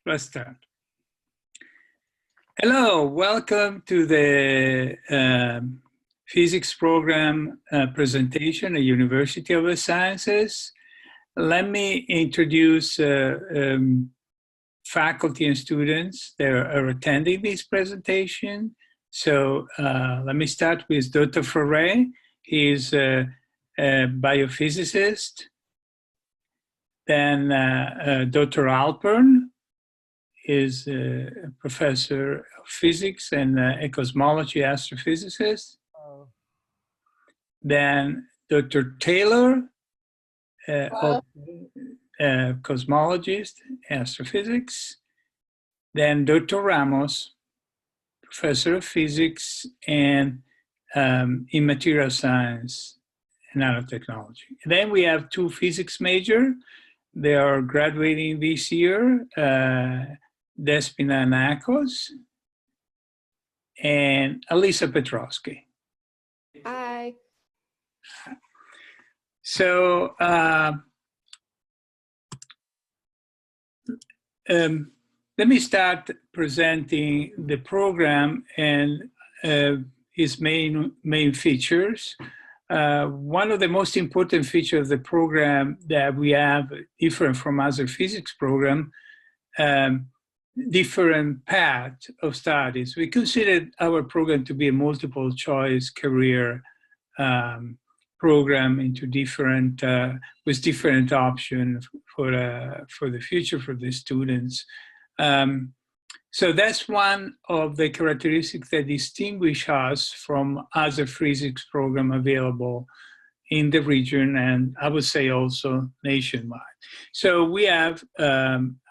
Let's start. Hello, welcome to the physics program presentation at University of the Sciences. Let me introduce faculty and students that are attending this presentation. So let me start with Dr. Ferre. He's a biophysicist. Then Dr. Alpern is a professor of physics and a cosmology astrophysicist. Then Dr. Taylor, cosmologist, astrophysics. Then Dr. Ramos, professor of physics and in material science and nanotechnology. And then we have two physics majors. They are graduating this year, Despina Nakos and Alisa Petrovsky. Hi. So let me start presenting the program and its main features. One of the most important features of the program that we have, different from other physics program, different path of studies. We considered our program to be a multiple choice career program into different, with different options for the future for the students. So that's one of the characteristics that distinguish us from other physics programs available in the region, and I would say also nationwide. So we have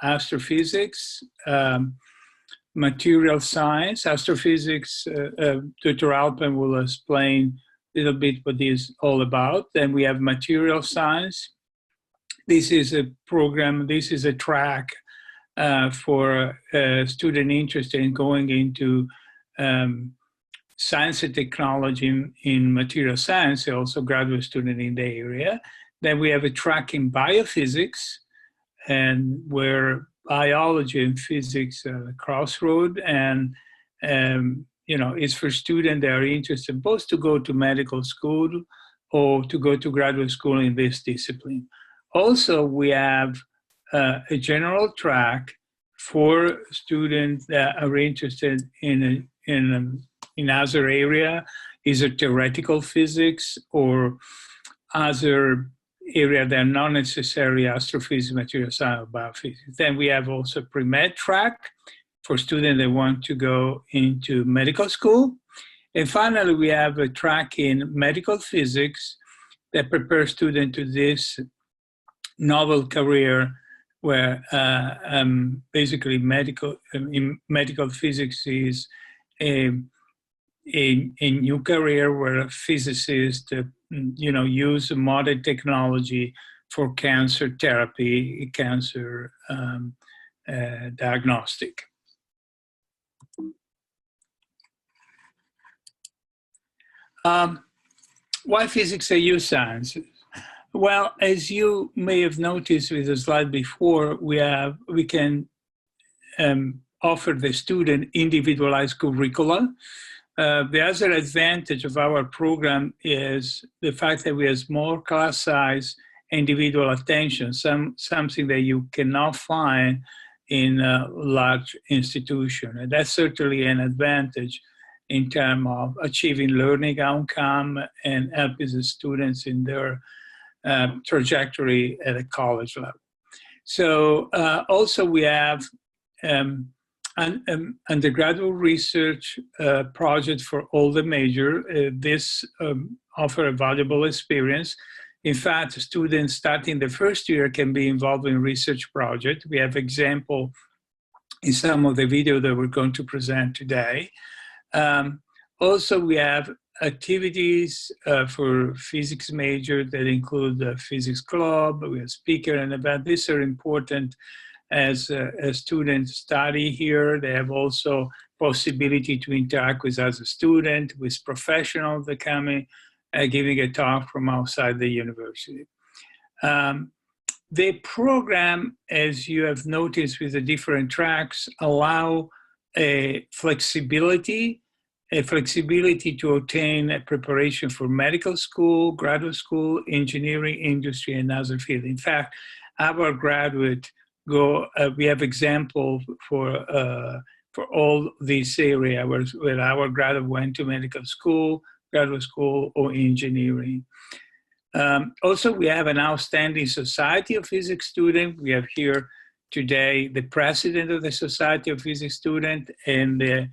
astrophysics, material science. Astrophysics, Dr. Alpen will explain a little bit what this is all about. Then we have material science. This is a program, this is a track for a student interested in going into science and technology in material science, also graduate student in the area. Then we have a track in biophysics, and where biology and physics are a crossroad, and it's for students that are interested both to go to medical school or to go to graduate school in this discipline. Also, we have a general track for students that are interested in other area, either theoretical physics or other area that are not necessarily astrophysics, material science, or biophysics. Then we have also pre-med track for students that want to go into medical school. And finally, we have a track in medical physics that prepares students to this novel career where basically medical physics is a new career where physicists use modern technology for cancer therapy, cancer diagnostic. Why physics at USciences? Well, as you may have noticed with the slide before, we can offer the student individualized curricula. The other advantage of our program is the fact that we have small class size, individual attention, something that you cannot find in a large institution. And that's certainly an advantage in terms of achieving learning outcome and helping the students in their trajectory at a college level. So also we have an undergraduate research project for all the major. This offers a valuable experience. In fact, students starting the first year can be involved in research project. We have example in some of the video that we're going to present today. Also, we have activities for physics major that include the physics club, we have speaker and event. These are important as students study here. They have also possibility to interact with other students, with professionals that come in, giving a talk from outside the university. The program, as you have noticed with the different tracks, allow a flexibility to obtain a preparation for medical school, graduate school, engineering, industry, and other fields. In fact, our graduate we have examples for all this area where our graduate went to medical school, graduate school, or engineering. Also, we have an outstanding Society of Physics student. We have here today the president of the Society of Physics student and the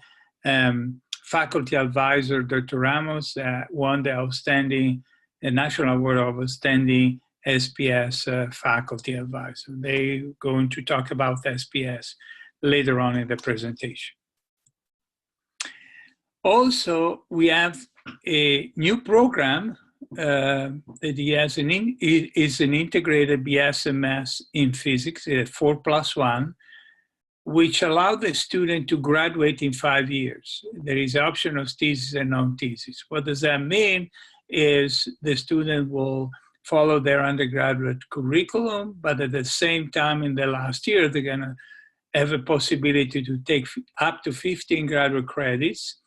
faculty advisor, Dr. Ramos, won the National Award of Outstanding SPS faculty advisor. They're going to talk about SPS later on in the presentation. Also, we have a new program that is an integrated BSMS in physics, 4+1, which allowed the student to graduate in 5 years. There is an option of thesis and non-thesis. What does that mean is the student will follow their undergraduate curriculum, but at the same time in the last year, they're gonna have a possibility to take up to 15 graduate credits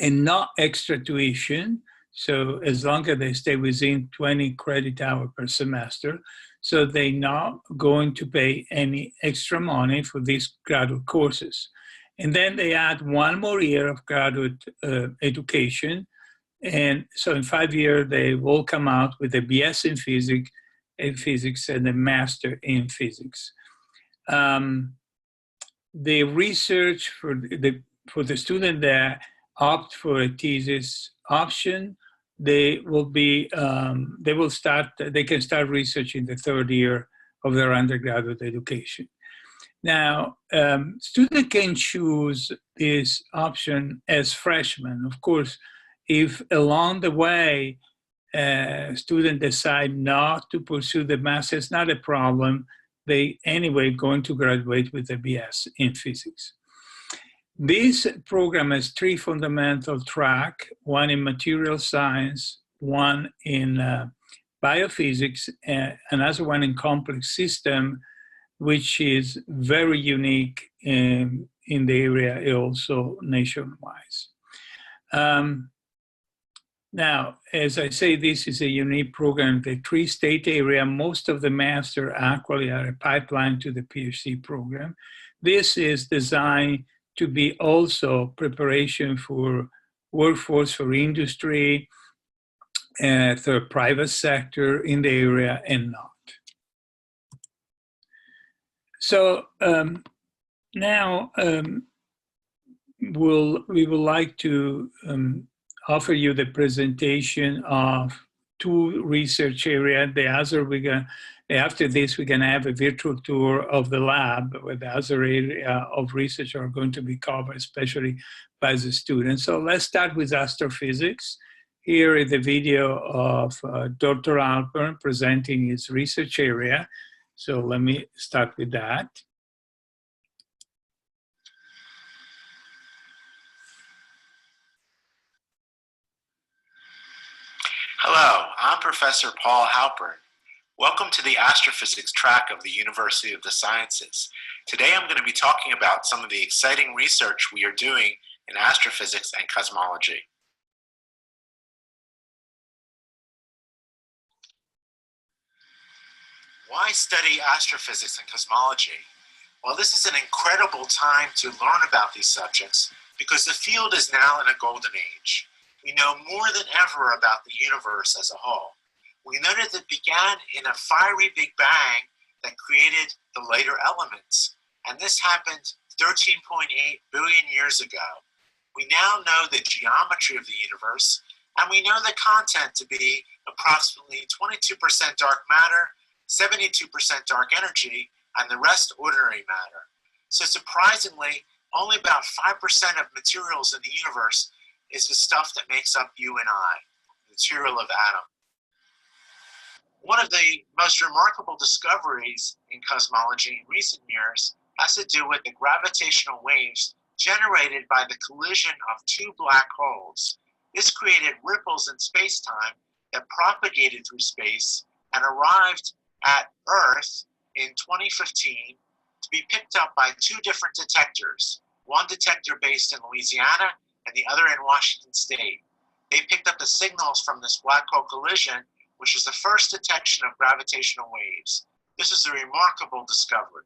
and not extra tuition. So as long as they stay within 20 credit hours per semester, so they're not going to pay any extra money for these graduate courses. And then they add 1 more year of graduate education. And so in 5 years, they will come out with a BS in physics and a master in physics. The research for the student that opt for a thesis option, they can start research in the 3rd year of their undergraduate education. Now, students can choose this option as freshmen. Of course, if along the way, students decide not to pursue the master, it's not a problem. They anyway going to graduate with a BS in physics. This program has 3 fundamental tracks, one in material science, one in biophysics, and another one in complex system, which is very unique in the area, also nation-wise. Now, as I say, this is a unique program. The 3-state area, most of the master actually are a pipeline to the PhD program. This is designed to be also preparation for workforce, for industry, the private sector in the area and not. So now we would like to offer you the presentation of 2 research areas. After this, we're going to have a virtual tour of the lab where the other area of research are going to be covered, especially by the students. So let's start with astrophysics. Here is the video of Dr. Alpern presenting his research area. So let me start with that. Hello, I'm Professor Paul Halpern. Welcome to the astrophysics track of the University of the Sciences. Today I'm going to be talking about some of the exciting research we are doing in astrophysics and cosmology. Why study astrophysics and cosmology? Well, this is an incredible time to learn about these subjects because the field is now in a golden age. We know more than ever about the universe as a whole. We know that it began in a fiery Big Bang that created the later elements, and this happened 13.8 billion years ago. We now know the geometry of the universe, and we know the content to be approximately 22% dark matter, 72% dark energy, and the rest ordinary matter. So surprisingly, only about 5% of materials in the universe is the stuff that makes up you and I, the material of atoms. One of the most remarkable discoveries in cosmology in recent years has to do with the gravitational waves generated by the collision of 2 black holes. This created ripples in space-time that propagated through space and arrived at Earth in 2015 to be picked up by two different detectors, one detector based in Louisiana and the other in Washington State. They picked up the signals from this black hole collision, which is the first detection of gravitational waves. This is a remarkable discovery.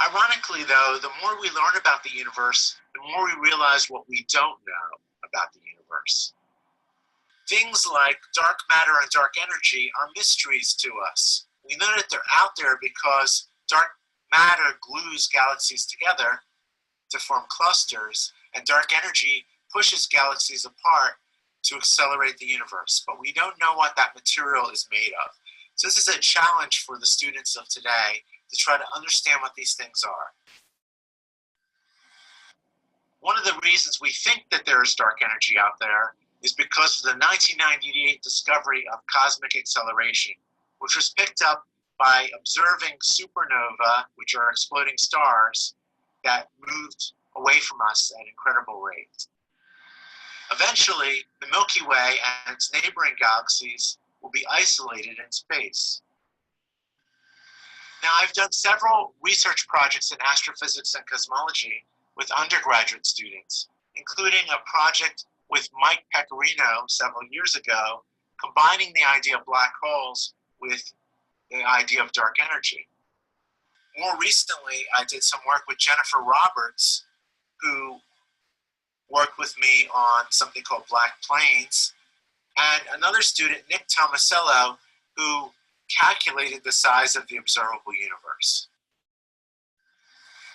Ironically, though, the more we learn about the universe, the more we realize what we don't know about the universe. Things like dark matter and dark energy are mysteries to us. We know that they're out there because dark matter glues galaxies together to form clusters, and dark energy pushes galaxies apart to accelerate the universe. But we don't know what that material is made of. So this is a challenge for the students of today to try to understand what these things are. One of the reasons we think that there is dark energy out there is because of the 1998 discovery of cosmic acceleration, which was picked up by observing supernovae, which are exploding stars that moved away from us at incredible rates. Eventually, the Milky Way and its neighboring galaxies will be isolated in space. Now, I've done several research projects in astrophysics and cosmology with undergraduate students, including a project with Mike Pecorino several years ago, combining the idea of black holes with the idea of dark energy. More recently, I did some work with Jennifer Roberts, who worked with me on something called black planes, and another student, Nick Tomasello, who calculated the size of the observable universe.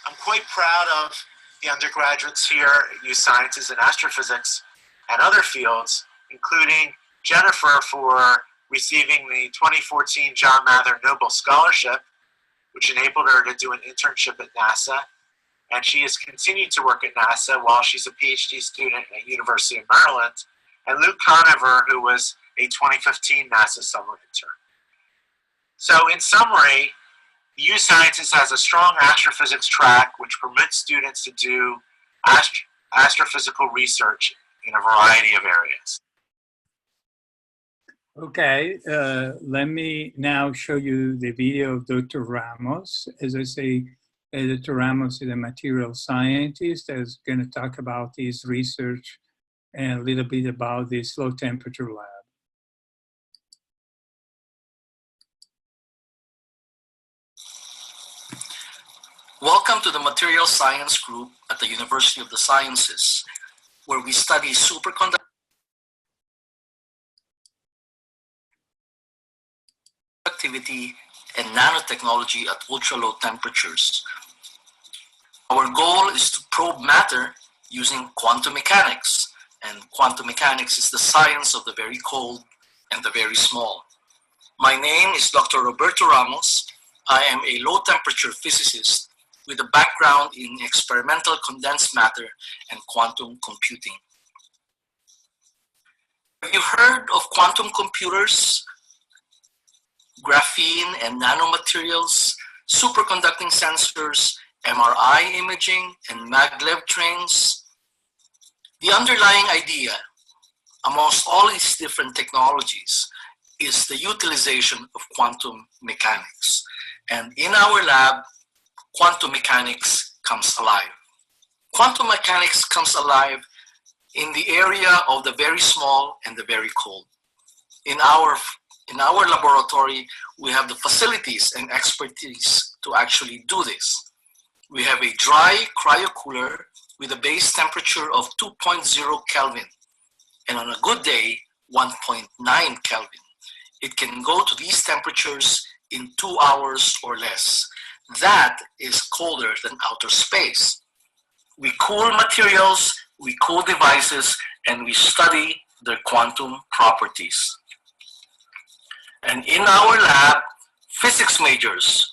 I'm quite proud of the undergraduates here at USciences in astrophysics and other fields, including Jennifer for receiving the 2014 John Mather Nobel Scholarship, which enabled her to do an internship at NASA. And she has continued to work at NASA while she's a PhD student at University of Maryland. And Luke Conover, who was a 2015 NASA summer intern. So in summary, USciences has a strong astrophysics track which permits students to do astrophysical research in a variety of areas. Okay, let me now show you the video of Dr. Ramos. As I say, Dr. Ramos is a material scientist that's going to talk about his research and a little bit about this low temperature lab. Welcome to the Material Science Group at the University of the Sciences, where we study superconductivity and nanotechnology at ultra-low temperatures. Our goal is to probe matter using quantum mechanics, and quantum mechanics is the science of the very cold and the very small. My name is Dr. Roberto Ramos. I am a low-temperature physicist with a background in experimental condensed matter and quantum computing. Have you heard of quantum computers, graphene and nanomaterials, superconducting sensors, MRI imaging, and maglev trains? The underlying idea amongst all these different technologies is the utilization of quantum mechanics. And in our lab, quantum mechanics comes alive. Quantum mechanics comes alive in the area of the very small and the very cold. In our laboratory, we have the facilities and expertise to actually do this. We have a dry cryocooler with a base temperature of 2.0 Kelvin, and on a good day, 1.9 Kelvin. It can go to these temperatures in 2 hours or less. That is colder than outer space. We cool materials, we cool devices, and we study their quantum properties. And in our lab, physics majors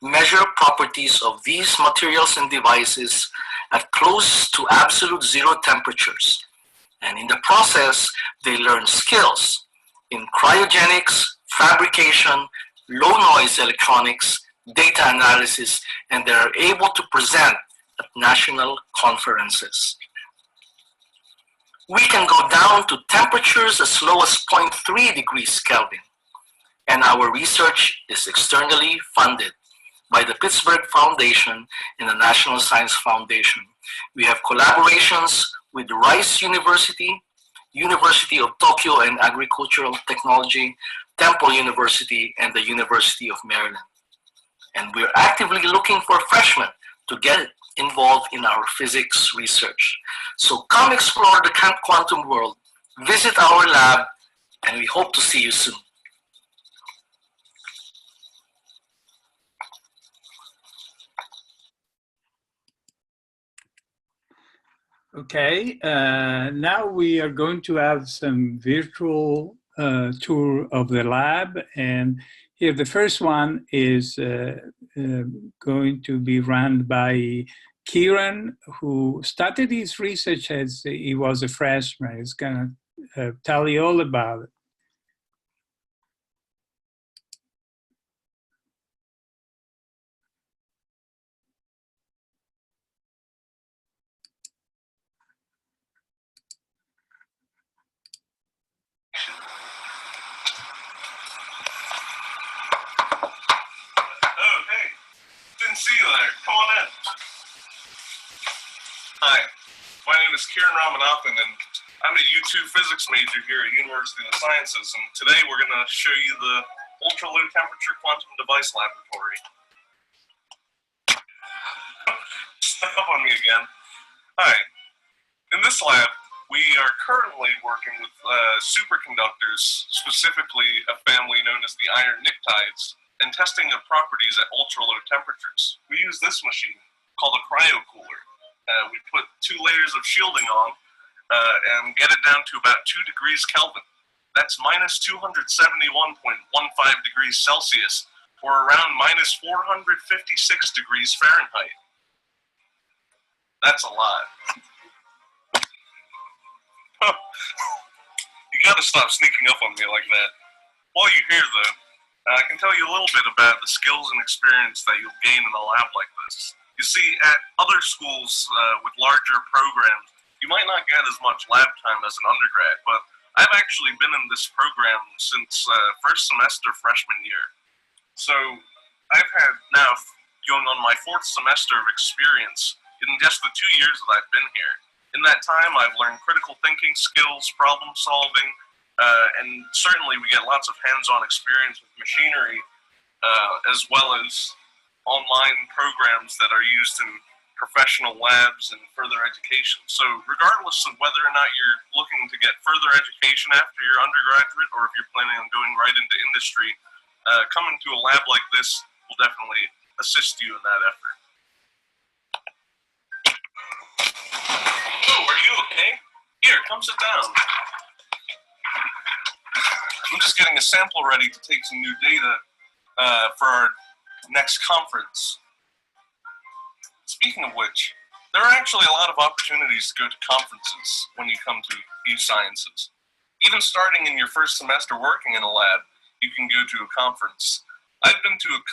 measure properties of these materials and devices at close to absolute zero temperatures. And in the process, they learn skills in cryogenics, fabrication, low noise electronics, data analysis, and they are able to present at national conferences. We can go down to temperatures as low as 0.3 degrees Kelvin. and our research is externally funded by the Pittsburgh Foundation and the National Science Foundation. We have collaborations with Rice University, University of Tokyo and Agricultural Technology, Temple University, and the University of Maryland. And we're actively looking for freshmen to get involved in our physics research. So come explore the quantum world, visit our lab, and we hope to see you soon. Okay, now we are going to have some virtual tour of the lab, and here the first one is going to be run by Kieran, who started his research as he was a freshman. He's going to tell you all about it. Oh, hey, didn't see you there. Come on in. Hi, my name is Kieran Ramanathan, and I'm a U2 physics major here at University of the Sciences, and today we're going to show you the ultra-low temperature quantum device laboratory. Step up on me again. Hi. In this lab, we are currently working with superconductors, specifically a family known as the iron pnictides, and testing their properties at ultra-low temperatures. We use this machine called a cryocooler. We put 2 layers of shielding on and get it down to about 2 degrees Kelvin. That's minus 271.15 degrees Celsius, or around minus 456 degrees Fahrenheit. That's a lot. You gotta stop sneaking up on me like that. While you're here, though, I can tell you a little bit about the skills and experience that you'll gain in a lab like this. You see, at other schools with larger programs, you might not get as much lab time as an undergrad, but I've actually been in this program since first semester freshman year. So I've had now going on my 4th semester of experience in just the 2 years that I've been here. In that time, I've learned critical thinking skills, problem solving, and certainly we get lots of hands-on experience with machinery, as well as online programs that are used in professional labs and further education. So regardless of whether or not you're looking to get further education after your undergraduate, or if you're planning on going right into industry, coming to a lab like this will definitely assist you in that effort. Oh, are you okay? Here, come sit down. I'm just getting a sample ready to take some new data for our next conference. Speaking of which, there are actually a lot of opportunities to go to conferences when you come to USciences. Even starting in your first semester working in a lab, you can go to a conference. I've been to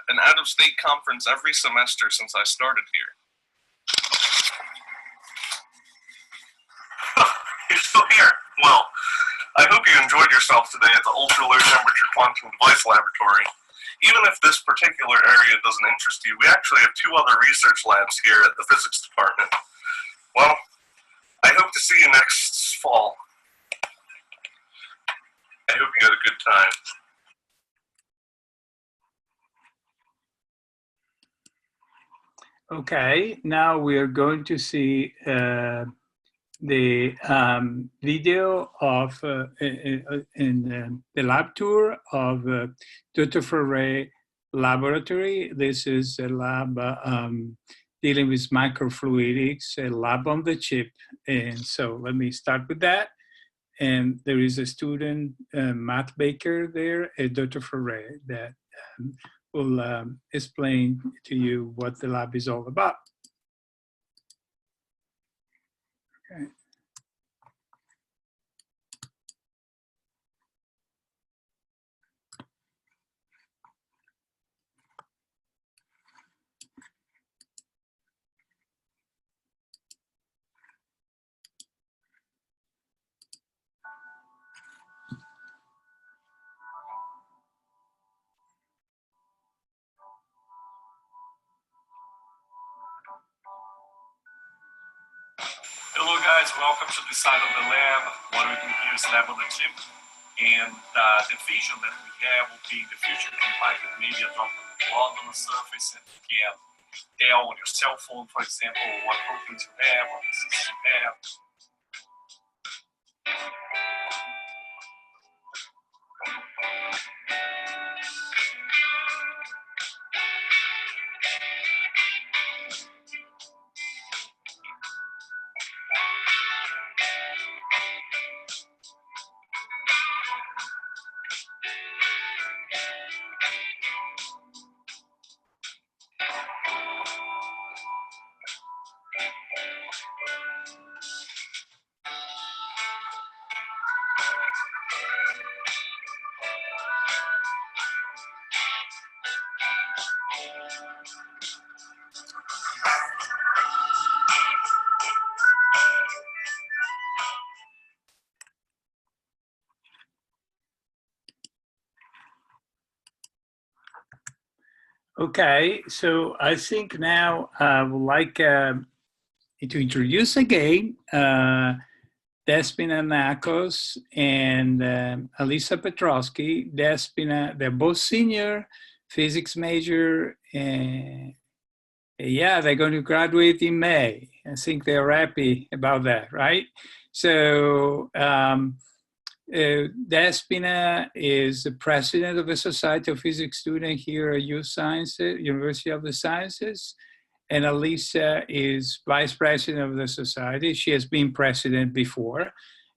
an out-of-state conference every semester since I started here. You're still here? Well, I hope you enjoyed yourself today at the ultra-low temperature quantum device laboratory. Even if this particular area doesn't interest you, we actually have 2 other research labs here at the physics department. Well, I hope to see you next fall. I hope you had a good time. Okay, now we are going to see the video of in the lab tour of Dr. Ferre laboratory. This is a lab dealing with microfluidics, a lab on the chip. And so let me start with that. And there is a student, Matt Baker there, Dr. Ferre, that will explain to you what the lab is all about. Okay. Hello guys, welcome to this side of the lab. What we do here is lab on the chip. And the vision that we have will be in the future combined with maybe a drop of blood on the surface, and you can tell on your cell phone, for example, what proteins you have, what diseases you have. Okay, so I think now I would like to introduce again Despina Nakos and Alisa Petrovsky. Despina, they're both senior physics major, and yeah, they're going to graduate in May. I think they're happy about that, right? So Despina is the president of the Society of Physics Students here at USciences, University of the Sciences. And Alisa is vice president of the society. She has been president before.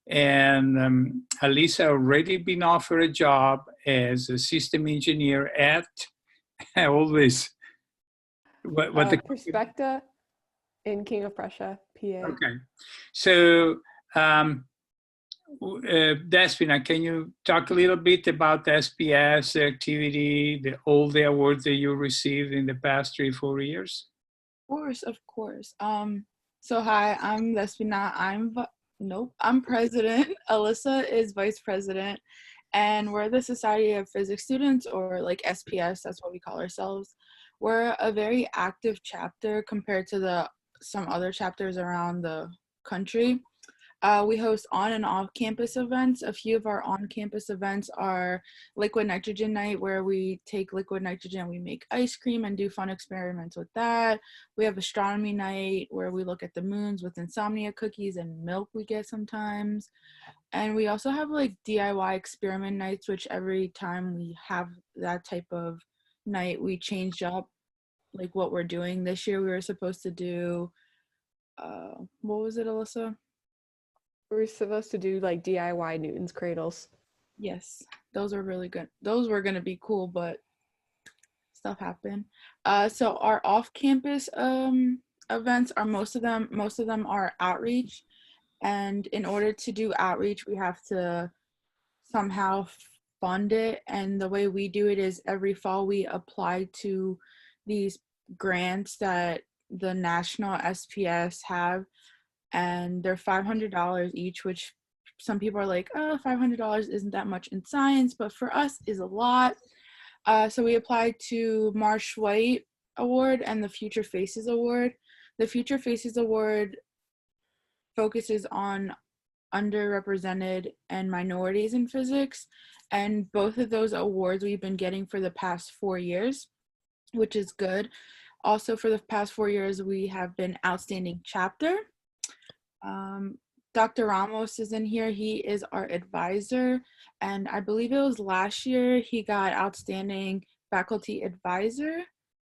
And Alisa already been offered a job as a system engineer at all this. What the Perspecta in King of Prussia, PA. Okay. So Despina, can you talk a little bit about the SPS, the activity, all the awards that you received in the past 3-4 years? Of course. So hi, I'm Despina. I'm president. Alyssa is vice president, and we're the Society of Physics Students, or like SPS. That's what we call ourselves. We're a very active chapter compared to some other chapters around the country. We host on and off campus events. A few of our on-campus events are liquid nitrogen night, where we take liquid nitrogen, we make ice cream and do fun experiments with that. We have astronomy night, where we look at the moons with insomnia cookies and milk we get sometimes. And we also have like DIY experiment nights, which every time we have that type of night, we change up like what we're doing. This year we were supposed to do, what was it, Alyssa? We're supposed to do like DIY Newton's cradles. Yes, those are really good. Those were gonna be cool, but stuff happened. So our off-campus events are most of them are outreach, and in order to do outreach, we have to somehow fund it. And the way we do it is every fall we apply to these grants that the national SPS have. And they're $500 each, which some people are like, oh, $500 isn't that much in science, but for us is a lot. So we applied to Marsh White Award and the Future Faces Award. The Future Faces Award focuses on underrepresented and minorities in physics, and both of those awards we've been getting for the past 4 years, which is good. Also, for the past 4 years, we have been outstanding chapter. Dr. Ramos is in here. He is our advisor, and I believe it was last year he got outstanding faculty advisor.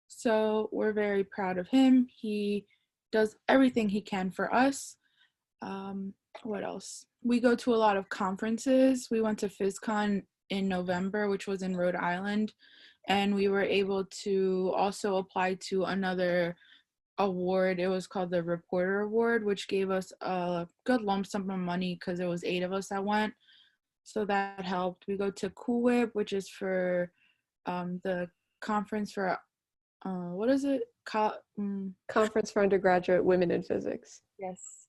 So we're very proud of him. He does everything he can for us. What else? We go to a lot of conferences. We went to PhysCon in November, which was in Rhode Island, and we were able to also apply to another award. It was called the Reporter Award, which gave us a good lump sum of money because it was 8 of us that went, so that helped. We go to Cool Whip, which is for the conference for what is it? Conference for Undergraduate Women in Physics. Yes.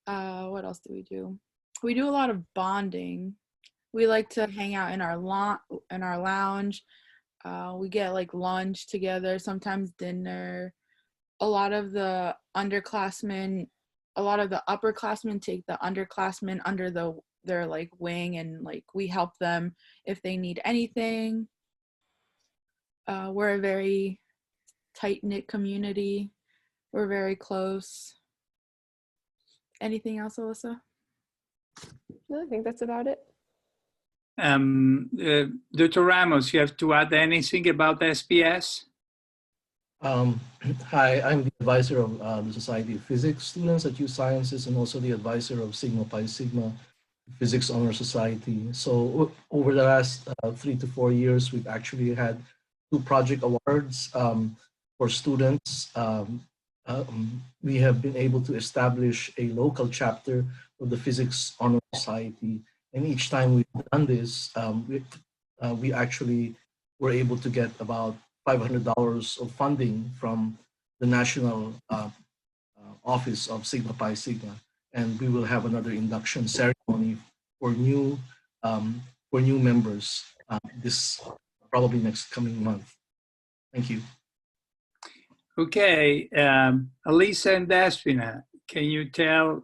What else do? We do a lot of bonding. We like to hang out in our lounge. We get like lunch together, sometimes dinner. A lot of the underclassmen a lot of the upperclassmen take the underclassmen under their like wing, and like we help them if they need anything. We're a very tight-knit community. We're very close. Anything else, Alyssa? No, I think that's about it. Dr. Ramos, you have to add anything about SPS? Hi, I'm the advisor of the Society of Physics students at USciences, and also the advisor of Sigma Pi Sigma Physics Honor Society. So over the last 3 to 4 years, we've actually had 2 project awards for students. We have been able to establish a local chapter of the Physics Honor Society, and each time we've done this, we actually were able to get about $500 of funding from the National Office of Sigma Pi Sigma, and we will have another induction ceremony for new members this probably next coming month. Thank you. Okay, Elisa and Despina, can you tell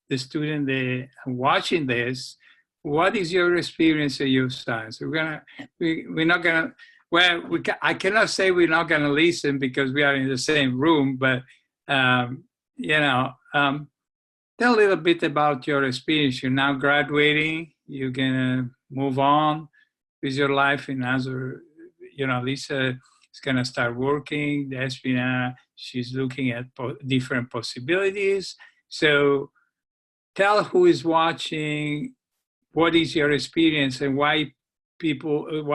the student that watching this, what is your experience at UScience? We're not gonna, well, I cannot say we're not gonna listen because we are in the same room, but you know, tell a little bit about your experience. You're now graduating, you're gonna move on with your life in other, you know, Lisa is gonna start working, Despina, she's looking at different possibilities. So tell who is watching, what is your experience and why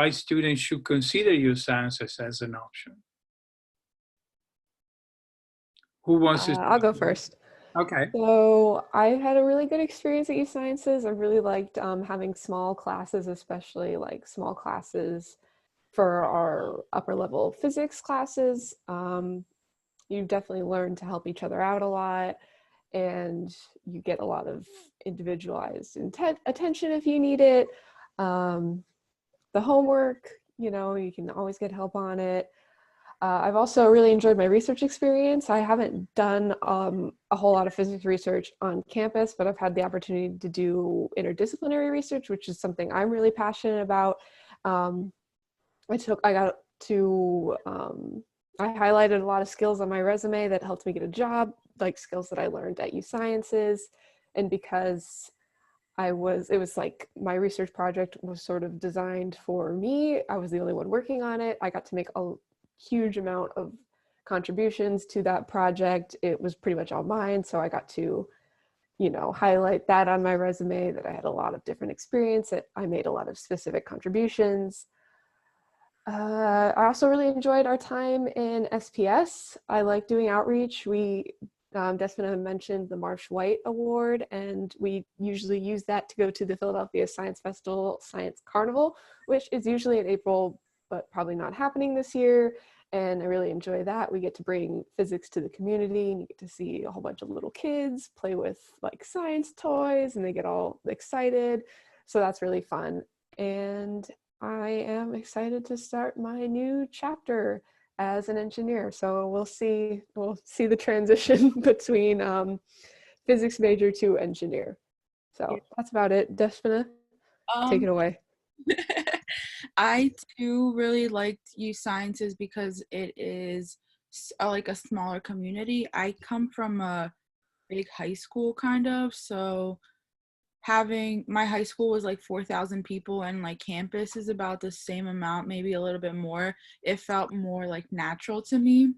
students should consider USciences as an option. Who wants to? I'll go first. Okay. So I had a really good experience at USciences. I really liked having small classes, especially like small classes for our upper level physics classes. You definitely learn to help each other out a lot, and you get a lot of individualized attention if you need it. The homework, you know, you can always get help on it. I've also really enjoyed my research experience. I haven't done a whole lot of physics research on campus, but I've had the opportunity to do interdisciplinary research, which is something I'm really passionate about. I highlighted a lot of skills on my resume that helped me get a job, like skills that I learned at USciences. And because it was like my research project was sort of designed for me, I was the only one working on it. I got to make a huge amount of contributions to that project. It was pretty much all mine. So I got to, you know, highlight that on my resume, that I had a lot of different experience, that I made a lot of specific contributions. I also really enjoyed our time in SPS. I like doing outreach. Despina mentioned the Marsh White Award, and we usually use that to go to the Philadelphia Science Festival Science Carnival, which is usually in April, but probably not happening this year. And I really enjoy that. We get to bring physics to the community, and you get to see a whole bunch of little kids play with like science toys, and they get all excited. So that's really fun. And I am excited to start my new chapter as an engineer. So we'll see the transition between physics major to engineer. So that's about it. Despina, take it away. I too really liked USciences because it is like a smaller community. I come from a big high school kind of, so having my high school was like 4,000 people, and like campus is about the same amount, maybe a little bit more. It felt more like natural to me.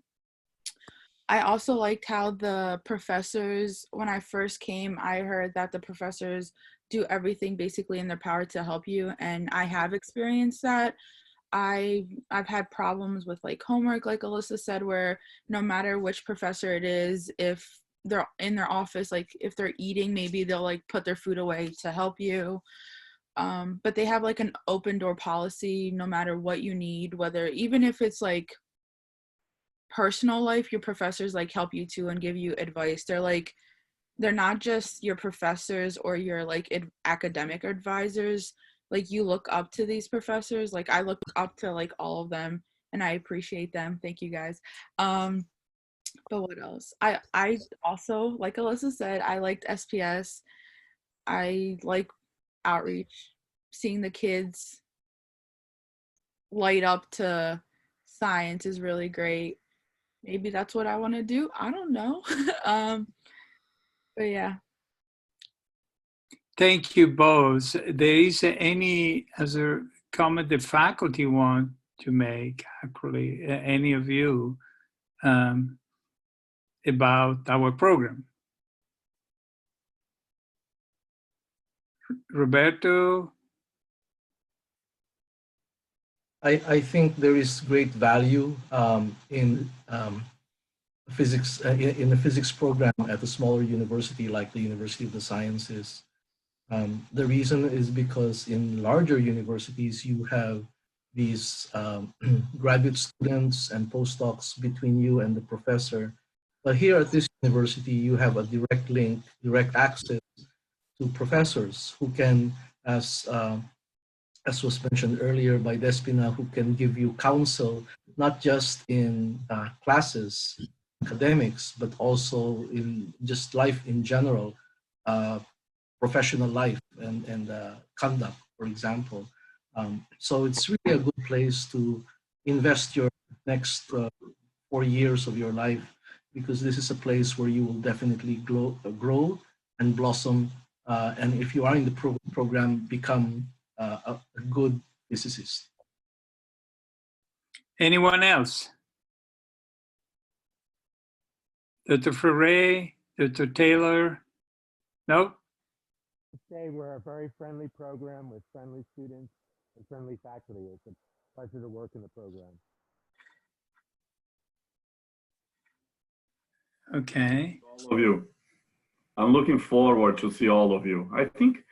I also liked how the professors, when I first came, I heard that the professors do everything basically in their power to help you, and I have experienced that. I've had problems with like homework, like Alyssa said, where no matter which professor it is, if they're in their office, like if they're eating, maybe they'll like put their food away to help you. But they have like an open door policy, no matter what you need, whether even if it's like personal life, your professors like help you too and give you advice. They're not just your professors or your like academic advisors. Like you look up to these professors. Like I look up to like all of them, and I appreciate them. Thank you guys. But what else? I also, like Alyssa said, I liked SPS. I like outreach, seeing the kids light up to science is really great. Maybe that's what I want to do. I don't know. But yeah. Thank you both. There is any other comment the faculty want to make, actually, any of you, about our program? Roberto? I think there is great value in physics in a physics program at a smaller university like the University of the Sciences. The reason is because in larger universities you have these graduate students and postdocs between you and the professor. But here at this university, you have a direct link, direct access to professors who can, as was mentioned earlier by Despina, who can give you counsel, not just in classes, academics, but also in just life in general, professional life and conduct, for example. So it's really a good place to invest your next 4 years of your life, because this is a place where you will definitely grow and blossom. And if you are in the program, become a good physicist. Anyone else? Dr. Ferre, Dr. Taylor? No? Say we're a very friendly program with friendly students and friendly faculty. It's a pleasure to work in the program. Okay. All of you. I'm looking forward to see all of you. I think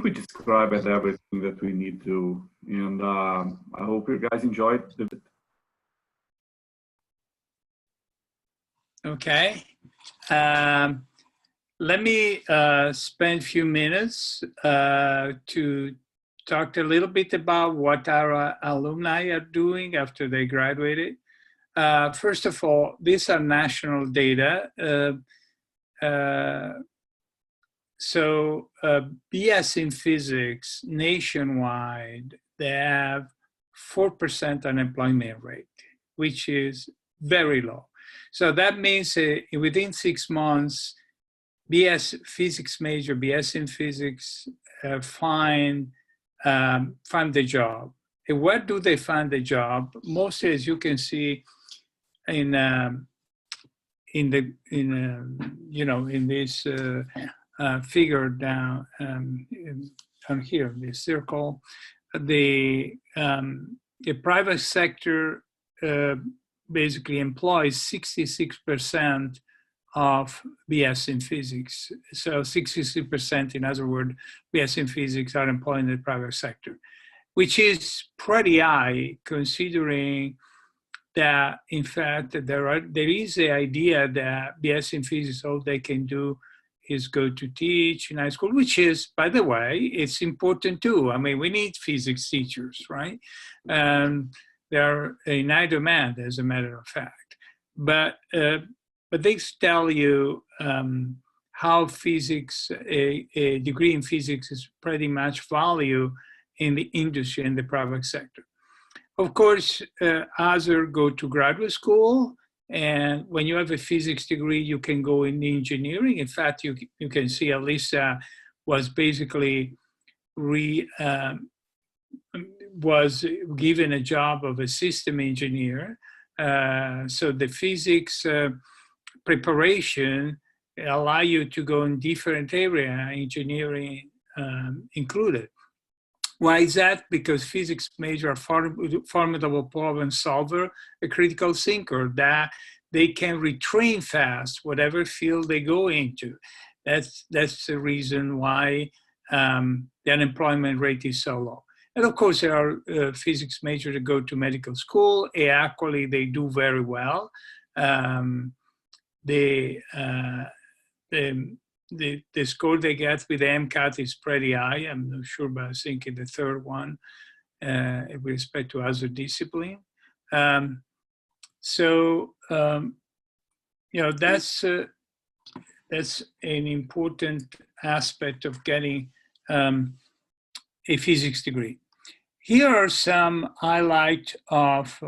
we described everything that we need to, and I hope you guys enjoyed the visit. Okay. Let me spend a few minutes to talk a little bit about what our alumni are doing after they graduated. First of all, these are national data. So BS in physics nationwide, they have 4% unemployment rate, which is very low. So that means within 6 months, BS physics major, BS in physics, find the job. And where do they find the job? Mostly, as you can see, in this figure down here, this circle, the private sector basically employs 66% of BS in physics. So 66%, in other words, BS in physics are employed in the private sector, which is pretty high considering that, in fact, there is the idea that BS in physics, all they can do is go to teach in high school, which is, by the way, it's important too. I mean, we need physics teachers, right? They're in high demand, as a matter of fact. But they tell you how physics, a degree in physics is pretty much value in the industry and the private sector. Of course, others go to graduate school, and when you have a physics degree, you can go in engineering. In fact, you can see Alyssa was basically was given a job of a system engineer. So the physics preparation allow you to go in different area, engineering included. Why is that? Because physics major are formidable problem solver, a critical thinker, that they can retrain fast, whatever field they go into. That's the reason why the unemployment rate is so low. And of course, there are physics majors that go to medical school. Actually, they do very well. The score they get with the MCAT is pretty high. I'm not sure, but I think in the third one with respect to other discipline. you know, that's an important aspect of getting a physics degree. Here are some highlights of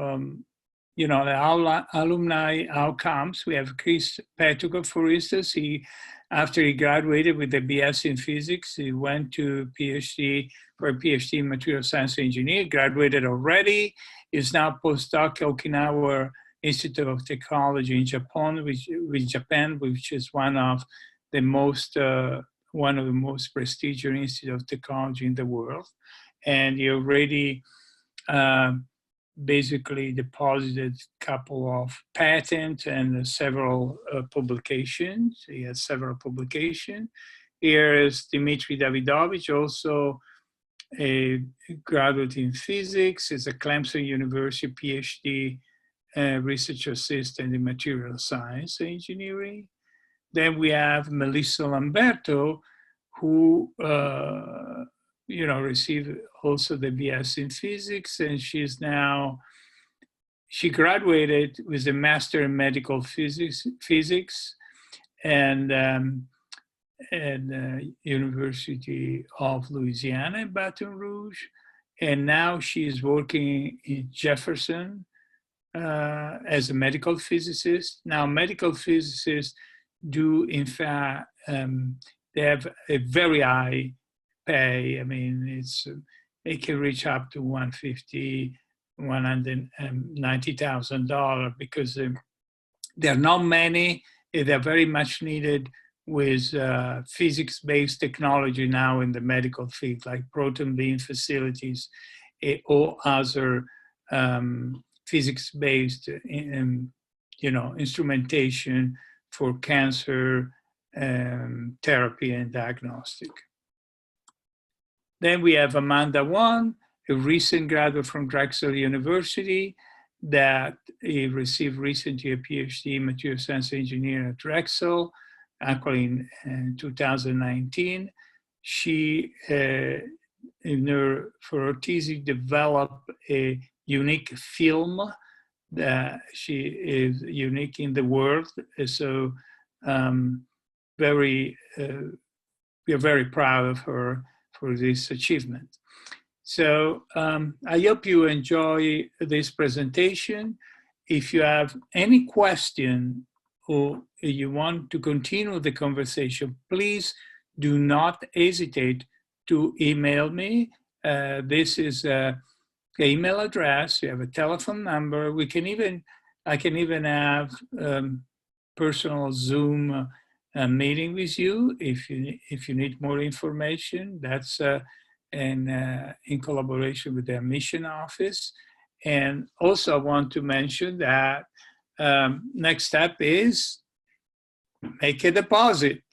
you know, the alumni outcomes. We have Chris Petuko, for instance. After he graduated with a BS in physics, he went to PhD for a PhD in material science engineer, graduated already, is now postdoc at Okinawa Institute of Technology in Japan, which is one of the most prestigious institutes of technology in the world. And he already basically deposited a couple of patents and several publications. He has several publications. Here is Dmitry Davidovich, also a graduate in physics. Is a Clemson University PhD research assistant in material science engineering. Then we have Melissa Lamberto, who you know, received also the BS in physics, and she graduated with a master in medical physics and University of Louisiana in Baton Rouge. And now she is working in Jefferson as a medical physicist. Now, medical physicists do, in fact, they have a very high pay. I mean, it can reach up to $190,000 because there are not many. They're very much needed with physics-based technology now in the medical field, like proton beam facilities or other physics-based, you know, instrumentation for cancer therapy and diagnostic. Then we have Amanda Wong, a recent graduate from Drexel University that received recently a PhD in material science engineering at Drexel, actually in 2019. She, for her thesis, developed a unique film that she is unique in the world. So we are very proud of her for this achievement. So I hope you enjoy this presentation. If you have any question or you want to continue the conversation, please do not hesitate to email me. This is the email address. You have a telephone number. I can even have personal Zoom meeting with you if you need more information. That's in collaboration with the admission office. And also I want to mention that next step is make a deposit.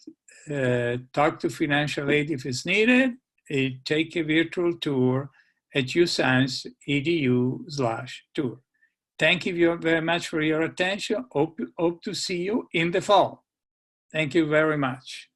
Talk to financial aid if it's needed. Take a virtual tour at uscience.edu/tour. Thank you very much for your attention. Hope to see you in the fall. Thank you very much.